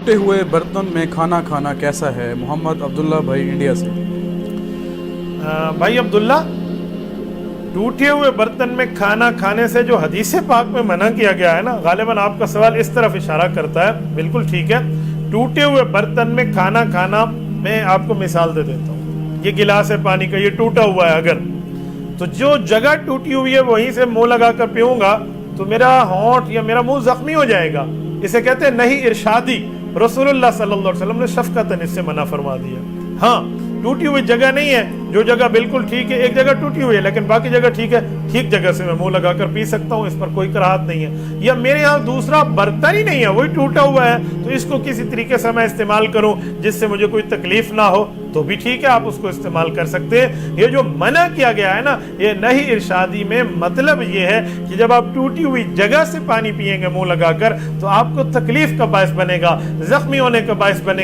ٹوٹے ہوئے برتن میں کھانا کھانا کیسا ہے؟ محمد عبداللہ بھائی انڈیا سے۔ بھائی عبداللہ، ٹوٹے ہوئے برتن میں کھانا کھانے سے جو حدیث پاک میں منع کیا گیا ہے نا، غالباً آپ کا سوال اس طرف اشارہ کرتا ہے۔ بالکل ٹھیک ہے، ٹوٹے ہوئے برتن میں کھانا کھانا، میں آپ کو مثال دے دیتا ہوں۔ یہ گلاس ہے پانی کا، یہ ٹوٹا ہوا ہے، اگر تو جو جگہ ٹوٹی ہوئی ہے وہیں سے منہ لگا کر پیوں گا تو میرا ہونٹ یا میرا منہ زخمی ہو جائے گا۔ اسے کہتے ہیں نہیں ارشادی، رسول اللہ صلی اللہ علیہ وسلم نے شفقتاً اس سے منع فرما دیا۔ ہاں، ٹوٹی ہوئی جگہ نہیں ہے، جو جگہ بالکل ٹھیک ہے، ایک جگہ ٹوٹی ہوئی ہے لیکن باقی جگہ ٹھیک ہے، ٹھیک جگہ سے میں منہ لگا کر پی سکتا ہوں، اس پر کوئی کراہت نہیں ہے۔ یا میرے ہاں دوسرا برتن ہی نہیں ہے، وہی ٹوٹا ہوا ہے، تو اس کو کسی طریقے سے میں استعمال کروں جس سے مجھے کوئی تکلیف نہ ہو تو بھی ٹھیک ہے، آپ اس کو استعمال کر سکتے ہیں۔ یہ جو منع کیا گیا ہے نا، یہ نہیں ارشادی میں مطلب یہ ہے کہ جب آپ ٹوٹی ہوئی جگہ سے پانی پیئیں گے منہ لگا کر تو آپ کو تکلیف کا باعث بنے گا، زخمی ہونے کا باعث بنے گا۔